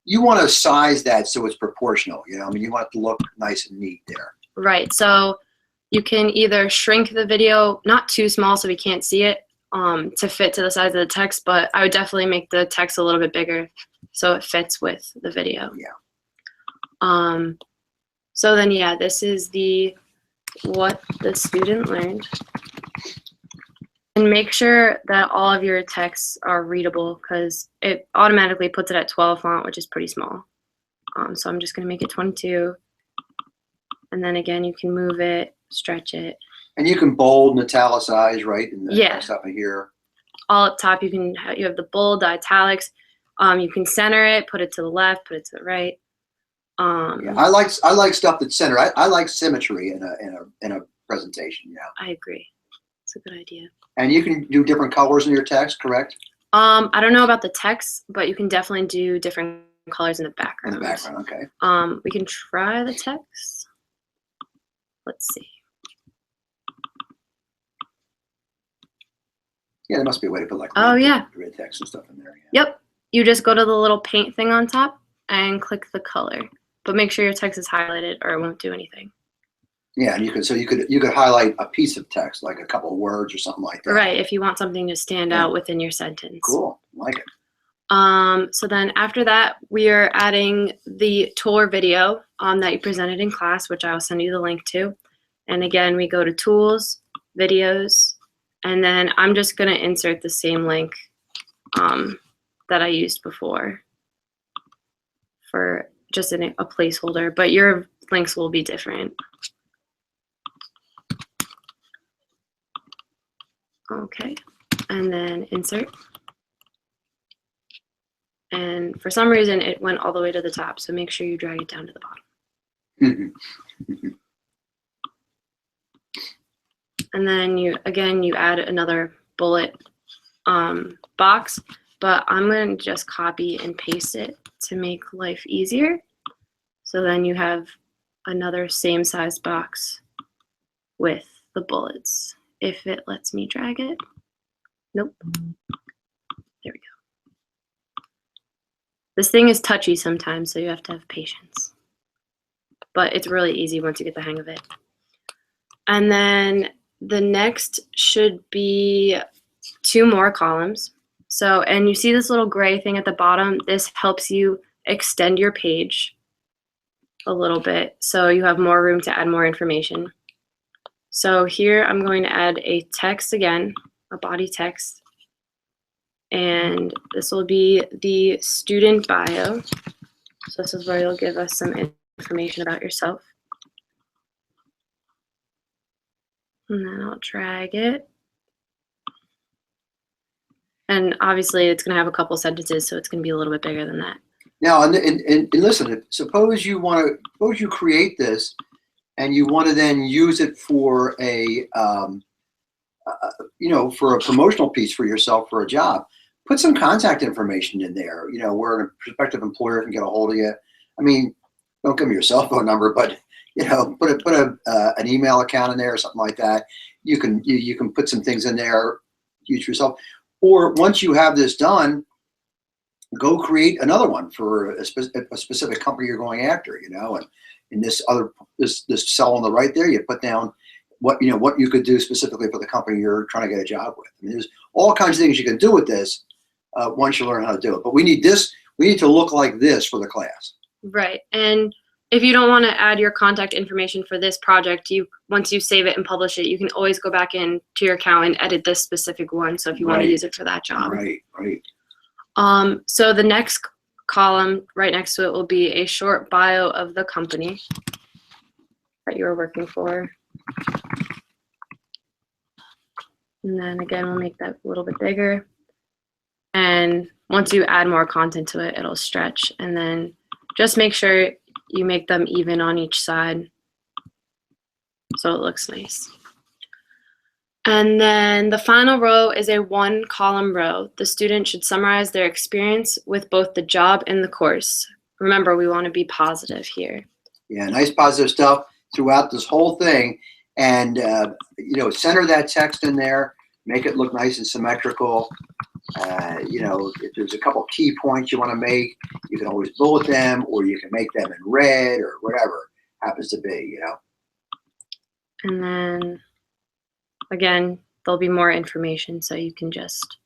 you want to size that so it's proportional. You know, I mean, you want it to look nice and neat there. Right. So you can either shrink the video, not too small so we can't see it, to fit to the size of the text, but I would definitely make the text a little bit bigger so it fits with the video. Yeah. So then, yeah, this is the what the student learned. make sure that all of your texts are readable because it automatically puts it at 12 font, which is pretty small. So I'm just going to make it 22. And then again, you can move it, stretch it. And you can bold and italicize, right? And Yeah. stuff here. All up top, you have the bold, the italics. You can center it, put it to the left, put it to the right. Yeah, I like stuff that's centered. I like symmetry in a presentation. Yeah. I agree. It's a good idea. And you can do different colors in your text, correct? I don't know about the text, but you can definitely do different colors in the background. In the background, okay. We can try the text. Let's see. Yeah, there must be a way to put like red text and stuff in there. Yeah. Yep. You just go to the little paint thing on top and click the color. But make sure your text is highlighted or it won't do anything. Yeah, and you could highlight a piece of text, like a couple of words or something like that. Right, if you want something to stand out within your sentence. Cool, like it. So then after that, we are adding the tour video that you presented in class, which I will send you the link to. And again, we go to Tools, Videos, and then I'm just going to insert the same link that I used before for just a placeholder, but your links will be different. Okay, and then insert. And for some reason, it went all the way to the top, so make sure you drag it down to the bottom. And then you add another bullet box, but I'm going to just copy and paste it to make life easier. So then you have another same size box with the bullets. If it lets me drag it. Nope. There we go. This thing is touchy sometimes, so you have to have patience. But it's really easy once you get the hang of it. And then the next should be 2 more columns. So, and you see this little gray thing at the bottom? This helps you extend your page a little bit so you have more room to add more information. So here I'm going to add a text again, a body text, and this will be the student bio. So this is where you'll give us some information about yourself. And then I'll drag it. And obviously it's going to have a couple sentences, so it's going to be a little bit bigger than that. Now, and listen, suppose you create this and you want to then use it for for a promotional piece for yourself for a job. Put some contact information in there, where a prospective employer can get a hold of you. I mean, don't give me your cell phone number, but put an email account in there or something like that. You can put some things in there, use yourself. Or once you have this done, go create another one for a specific company you're going after, and in this cell on the right there, you put down what you could do specifically for the company you're trying to get a job with. I mean, there's all kinds of things you can do with this once you learn how to do it. But we need to look like this for the class. Right. And if you don't want to add your contact information for this project, once you save it and publish it, you can always go back into your account and edit this specific one. So if you want to use it for that job. Right. So the next column right next to it will be a short bio of the company that you are working for. And then again, we'll make that a little bit bigger. And once you add more content to it, it'll stretch. And then just make sure you make them even on each side so it looks nice. And then the final row is a 1-column row. The student should summarize their experience with both the job and the course. Remember, we want to be positive here. Yeah, nice positive stuff throughout this whole thing. And, center that text in there, make it look nice and symmetrical. If there's a couple key points you want to make, you can always bullet them, or you can make them in red or whatever happens to be, And then, again, there'll be more information, so you can just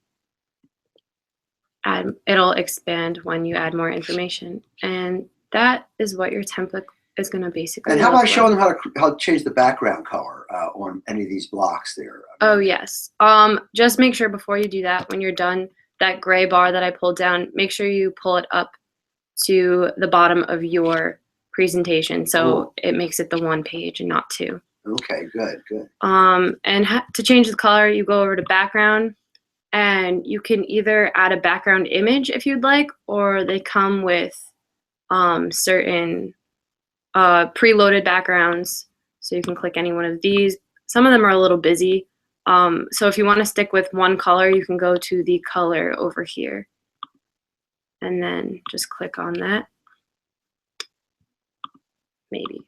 add, it'll expand when you add more information. And that is what your template is going to basically. And how about look showing like. them how to change the background color on any of these blocks there? Oh, yes. Just make sure before you do that, when you're done, that gray bar that I pulled down, make sure you pull it up to the bottom of your presentation. So Cool. it makes it the one page and not two. Okay, good. And to change the color, you go over to background, and you can either add a background image if you'd like, or they come with certain preloaded backgrounds. So you can click any one of these. Some of them are a little busy. So if you want to stick with one color, you can go to the color over here and then just click on that. Maybe.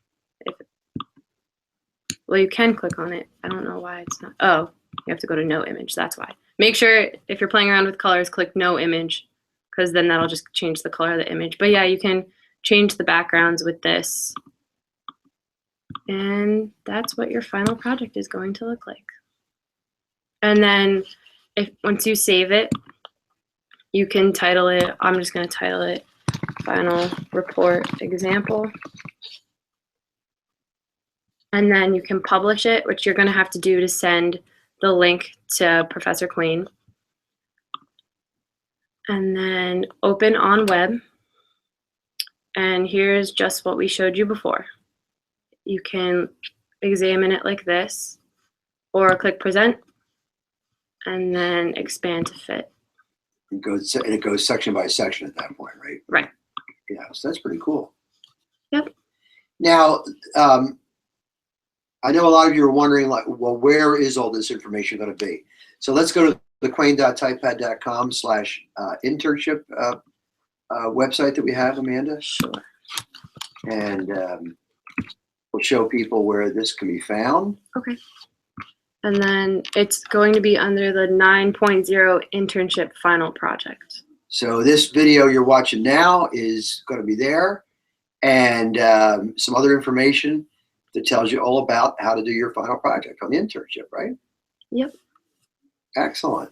Well, you can click on it. I don't know why it's not. Oh, you have to go to no image. That's why. Make sure if you're playing around with colors, click no image, because then that'll just change the color of the image. But yeah, you can change the backgrounds with this. And that's what your final project is going to look like. And then once you save it, you can title it. I'm just going to title it Final Report Example. And then you can publish it, which you're going to have to do to send the link to Professor Queen. And then open on web. And here's just what we showed you before. You can examine it like this, or click present, and then expand to fit. It goes section by section at that point, right? Right. Yeah, so that's pretty cool. Yep. Now, I know a lot of you are wondering, like, well, where is all this information going to be? So let's go to the quain.typepad.com/internship website that we have, Amanda. Sure. And we'll show people where this can be found. Okay. And then it's going to be under the 9.0 internship final project. So this video you're watching now is going to be there, and some other information that tells you all about how to do your final project on the internship, right? Yep. Excellent.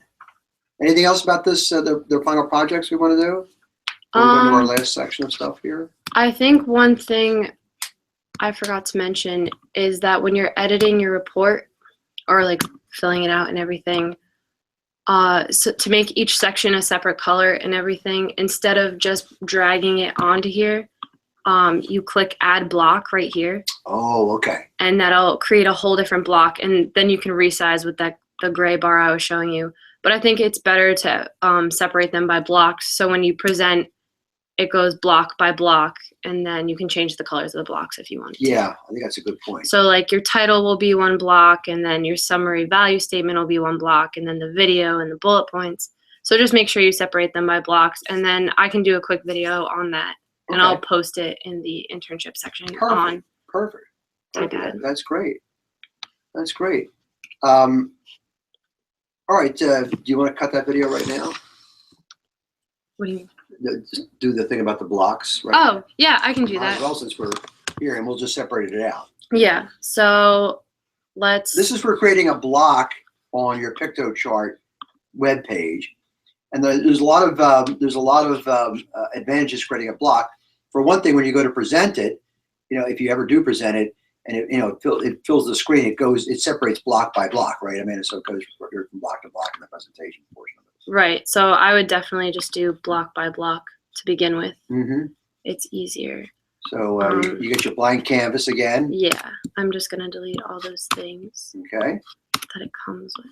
Anything else about this, the final projects we want to do? We're going to our last section of stuff here. I think one thing I forgot to mention is that when you're editing your report or like filling it out and everything, so to make each section a separate color and everything, instead of just dragging it onto here, you click add block right here. Oh, okay. And that'll create a whole different block, and then you can resize with the gray bar I was showing you. But I think it's better to separate them by blocks, so when you present, it goes block by block, and then you can change the colors of the blocks if you want to. Yeah, I think that's a good point. So like your title will be one block, and then your summary value statement will be one block, and then the video and the bullet points. So just make sure you separate them by blocks, and then I can do a quick video on that, and I'll post it in the internship section on. Perfect. TypePad. That's great. That's great. All right. Do you want to cut that video right now? What do you mean? Just do the thing about the blocks. Right Oh, yeah, I can do Might as that. well, since we're here, and we'll just separate it out. Yeah, so let's. This is for creating a block on your PictoChart web page, and there's a lot of advantages creating a block. For one thing, when you go to present it, if you ever do present it, and it fills the screen, it separates block by block, right? I mean, so it goes from block to block in the presentation portion of it. Right, so I would definitely just do block by block to begin with. Mm-hmm. It's easier. So you get your blank canvas again. Yeah, I'm just gonna delete all those things Okay. that it comes with.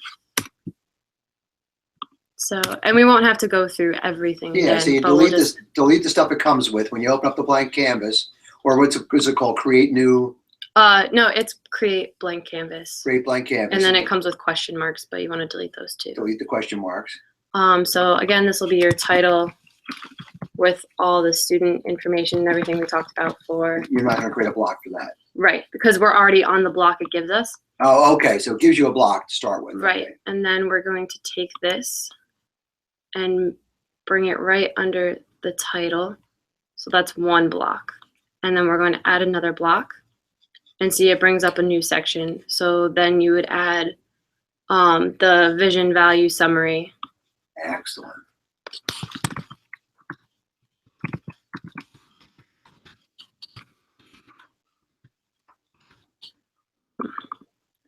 So, and we won't have to go through everything. Yeah. Again, So you but we'll delete the stuff it comes with when you open up the blank canvas, or is it called? Create new. No, it's create blank canvas. Create blank canvas. And then it comes with question marks, but you want to delete those too. Delete the question marks. So again, this will be your title with all the student information and everything we talked about for. You're not going to create a block for that. Right, because we're already on the block it gives us. Oh, okay. So it gives you a block to start with. Right, Okay. and then we're going to take this and bring it right under the title. So that's one block. And then we're going to add another block. And see, it brings up a new section. So then you would add the vision value summary. Excellent.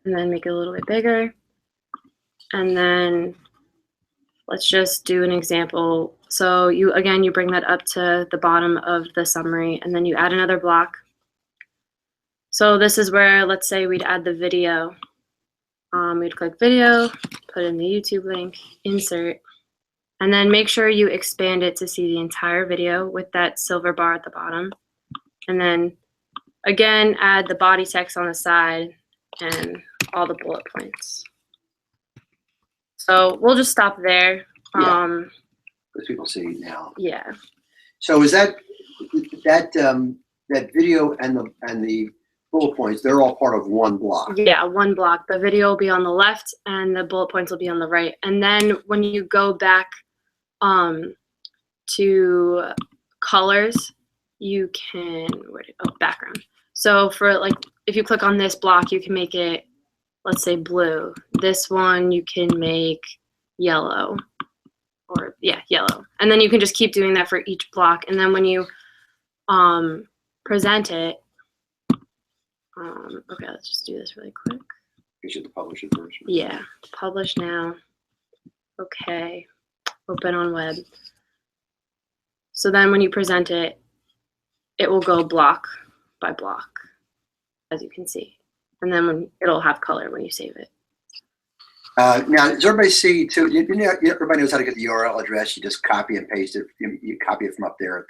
and then make it a little bit bigger. And then let's just do an example. So you bring that up to the bottom of the summary, and then you add another block. So this is where, let's say we'd add the video. We'd click video, put in the YouTube link, insert, and then make sure you expand it to see the entire video with that silver bar at the bottom. And then again, add the body text on the side and all the bullet points. So we'll just stop there. Yeah. Because people see now. Yeah. So is that video and the bullet points, they're all part of one block? Yeah, one block. The video will be on the left and the bullet points will be on the right. And then when you go back to colors, you can, background. So for like, if you click on this block, you can make it, let's say blue. This one you can make yellow, or yeah, yellow. And then you can just keep doing that for each block. And then when you present it, okay, let's just do this really quick. You should publish it first. Yeah, publish now. Okay, open on web. So then when you present it, it will go block by block, as you can see. And then it'll have color when you save it. Now, does everybody see too? Everybody knows how to get the URL address. You just copy and paste it. You copy it from up there at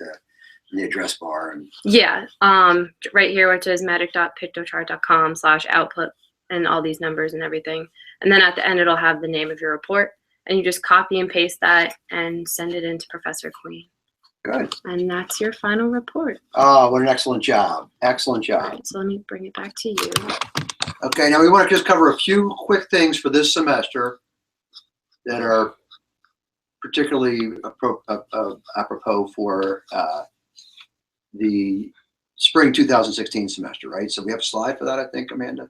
the address bar. And yeah, right here, which is magic.piktochart.com/output, and all these numbers and everything. And then at the end, it'll have the name of your report, and you just copy and paste that and send it into Professor Queen. Good. And that's your final report. Oh, what an excellent job! Excellent job. All right, so let me bring it back to you. Okay, now we want to just cover a few quick things for this semester that are particularly apropos for the spring 2016 semester, right? So we have a slide for that, I think, Amanda?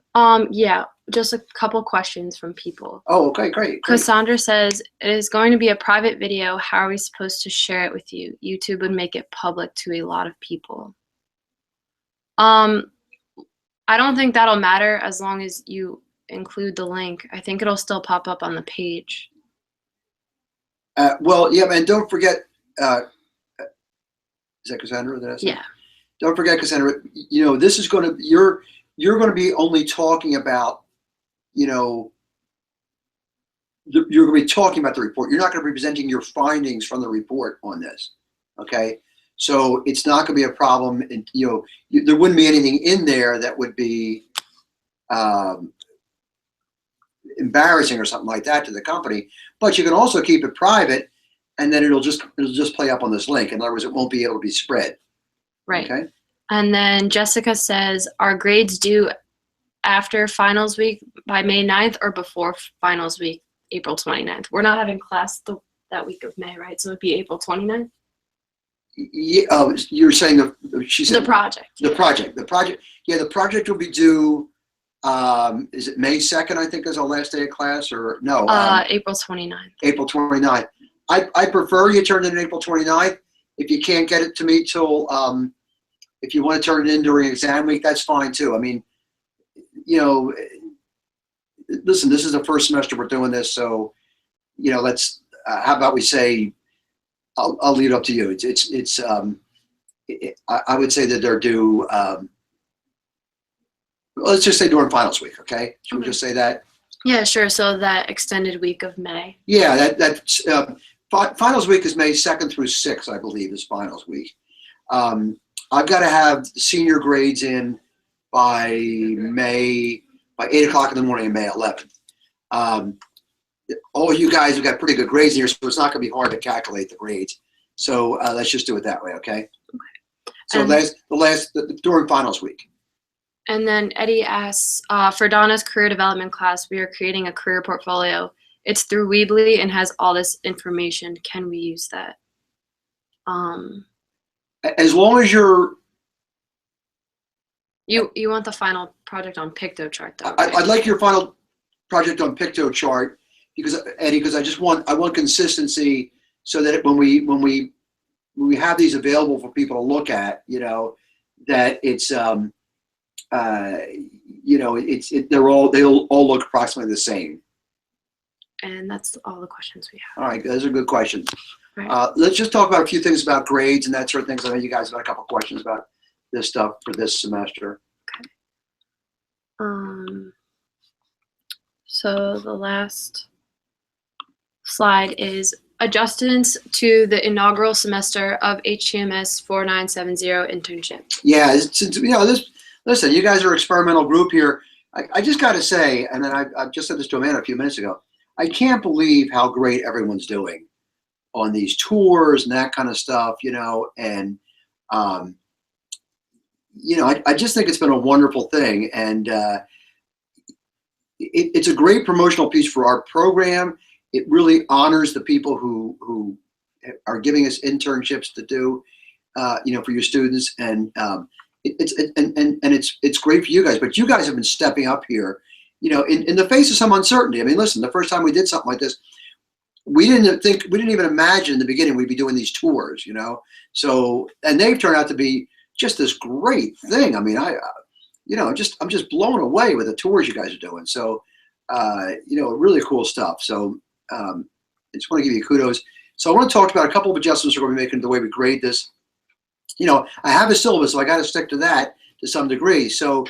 Yeah, just a couple questions from people. Oh, okay, great. Cassandra says, it is going to be a private video. How are we supposed to share it with you? YouTube would make it public to a lot of people. I don't think that'll matter as long as you include the link. I think it'll still pop up on the page. Well, yeah, and don't forget, is that Cassandra that I said? Yeah. Don't forget, Cassandra, this is going to, you're going to be only talking about, you're going to be talking about the report. You're not going to be presenting your findings from the report on this, okay? So it's not going to be a problem. And, there wouldn't be anything in there that would be embarrassing or something like that to the company. But you can also keep it private, and then it'll just play up on this link. In other words, it won't be able to be spread. Right. Okay. And then Jessica says, are grades due after finals week by May 9th or before finals week, April 29th? We're not having class that week of May, right? So it'd be April 29th? Yeah, you're saying she said the project. The project. Yeah, the project will be due. Is it May 2nd? I think is our last day of class, or no? April 29th. April 29th. I prefer you turn it in April 29th. If you can't get it to me till, if you want to turn it in during exam week, that's fine too. I mean, listen, this is the first semester we're doing this, so let's. How about we say? I'll leave it up to you. I would say that they're due. Let's just say during finals week, okay? Should we just say that? Yeah, sure. So that extended week of May. Yeah, that's finals week is May 2nd through 6th, I believe, is finals week. I've got to have senior grades in by 8 o'clock in the morning on May 11th. All you guys have got pretty good grades here, so it's not going to be hard to calculate the grades. So let's just do it that way, okay? So during finals week. And then Eddie asks, for Donna's career development class, we are creating a career portfolio. It's through Weebly and has all this information. Can we use that? As long as you're... You want the final project on PictoChart, though, right? I'd like your final project on PictoChart, because Eddie, because I want consistency, so that when we have these available for people to look at, that it's you know, they'll all look approximately the same. And that's all the questions we have. All right, those are good questions. Right. Let's just talk about a few things about grades and that sort of things. I know you guys got a couple questions about this stuff for this semester. So the last slide is adjustments to the inaugural semester of HTMS 4970 internship. Yeah, since you know this, listen, you guys are an experimental group here. I just got to say, and then I just said this to Amanda a few minutes ago. I can't believe how great everyone's doing on these tours and that kind of stuff, you know, and you know, I just think it's been a wonderful thing, and it's a great promotional piece for our program. It really honors the people who are giving us internships to do, you know, for your students, and it's great for you guys. But you guys have been stepping up here, you know, in the face of some uncertainty. I mean, listen, the first time we did something like this, we didn't even imagine in the beginning we'd be doing these tours, you know. So, and they've turned out to be just this great thing. I mean, you know, I'm just blown away with the tours you guys are doing. So, you know, really cool stuff. So, I just want to give you kudos. So I want to talk about a couple of adjustments we're going to be making to the way we grade this. You know, I have a syllabus, so I got to stick to that to some degree. So,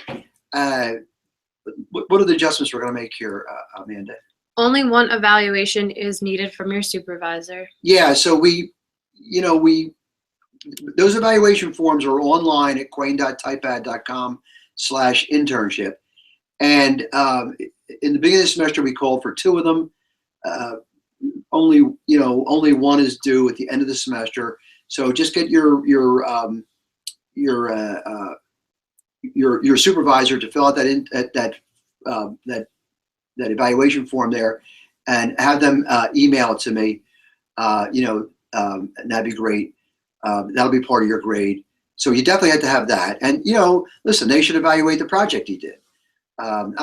what are the adjustments we're going to make here, Amanda? Only one evaluation is needed from your supervisor. Yeah, so those evaluation forms are online at quain.typepad.com/internship. And in the beginning of the semester, we called for 2 of them. Only one is due at the end of the semester. So just get your supervisor to fill out that evaluation form there, and have them email it to me. And that'd be great. That'll be part of your grade. So you definitely have to have that. And you know, listen, they should evaluate the project you did. And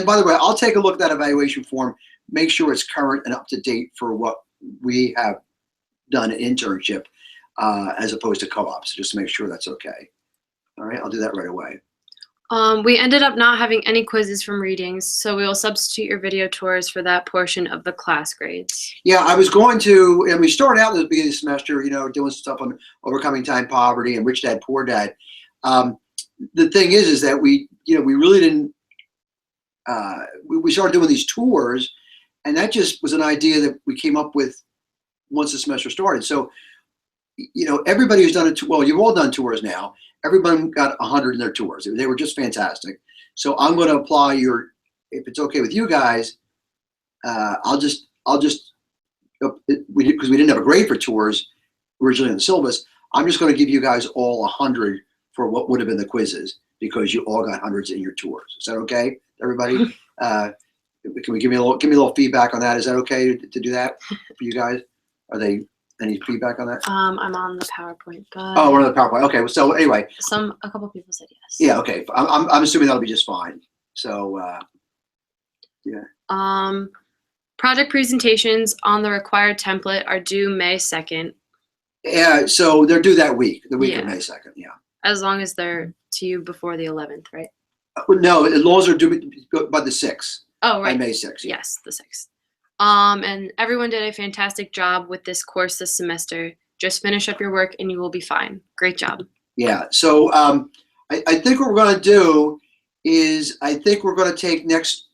by the way, I'll take a look at that evaluation form, make sure it's current and up to date for what we have done an internship, as opposed to co-ops, just to make sure that's okay. All right, I'll do that right away. We ended up not having any quizzes from readings, so we will substitute your video tours for that portion of the class grades. Yeah, I was going to, and we started out at the beginning of the semester, you know, doing stuff on overcoming time poverty and Rich Dad, Poor Dad. The thing is that we really didn't, we started doing these tours, and that just was an idea that we came up with once the semester started. So, you know, everybody who's done it, well, you've all done tours now. Everyone got 100 in their tours. They were just fantastic. So I'm going to apply if it's okay with you guys, because we didn't have a grade for tours originally in the syllabus. I'm just going to give you guys all 100 for what would have been the quizzes, because you all got hundreds in your tours. Is that okay, everybody? Can we give me a little feedback on that? Is that okay to do that for you guys? Are they any feedback on that? I'm on the PowerPoint, but Oh, we're on the PowerPoint. Okay. So anyway, a couple people said yes. yeah. Okay. I'm assuming that'll be just fine. So yeah. Project presentations on the required template are due May 2nd. Yeah. So they're due that week, the week of Yeah. May 2nd. Yeah. As long as they're to you before the 11th, right? No, as long as they're due by the 6th. Oh, right. By May 6th. Yeah. Yes, the 6th. And everyone did a fantastic job with this course this semester. Just finish up your work and you will be fine. Great job. Yeah. So I think what we're going to do is I think we're going to take next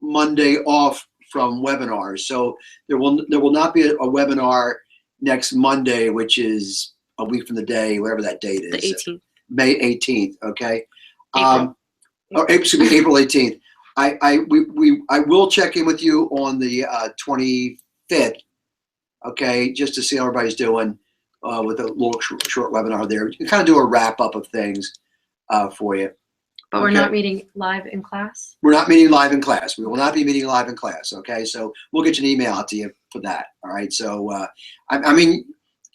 Monday off from webinars. So there will not be a webinar next Monday, which is a week from the day, whatever that date is. The 18th. May 18th. Okay. April. Excuse me, April 18th. I will check in with you on the 25th, okay, just to see how everybody's doing with a little short webinar there. You can kind of do a wrap up of things for you. But we're not meeting live in class? We're not meeting live in class. We will not be meeting live in class, okay? So we'll get you an email out to you for that, all right? So, I mean,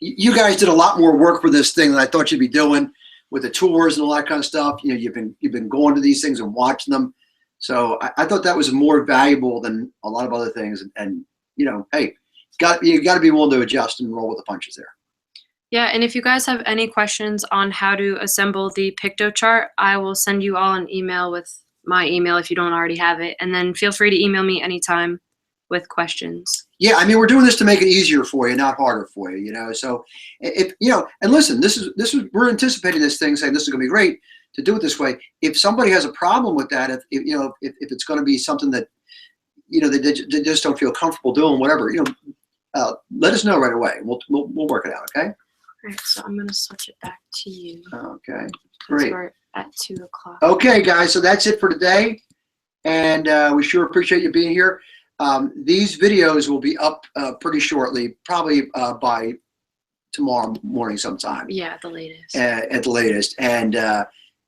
you guys did a lot more work for this thing than I thought you'd be doing with the tours and all that kind of stuff. You know, you've been going to these things and watching them. So I thought that was more valuable than a lot of other things. And you know, hey, you got to be willing to adjust and roll with the punches there. Yeah, and if you guys have any questions on how to assemble the Picto chart, I will send you all an email with my email if you don't already have it. And then feel free to email me anytime with questions. Yeah, I mean, we're doing this to make it easier for you, not harder for you, you know. So if you know, and listen, we're anticipating this thing, saying this is going to be great to do it this way. If somebody has a problem with that, if you know, if it's going to be something that, you know, they just don't feel comfortable doing, whatever, you know, let us know right away. We'll work it out. Okay. All right, so I'm gonna switch it back to you. Okay. 'Cause Great. We're at 2 o'clock. Okay, guys. So that's it for today, and we sure appreciate you being here. These videos will be up pretty shortly, probably by tomorrow morning sometime. Yeah, the latest. At the latest. And,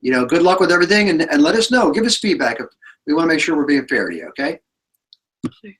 you know, good luck with everything, and let us know. Give us feedback. We want to make sure we're being fair to you, okay? Sure.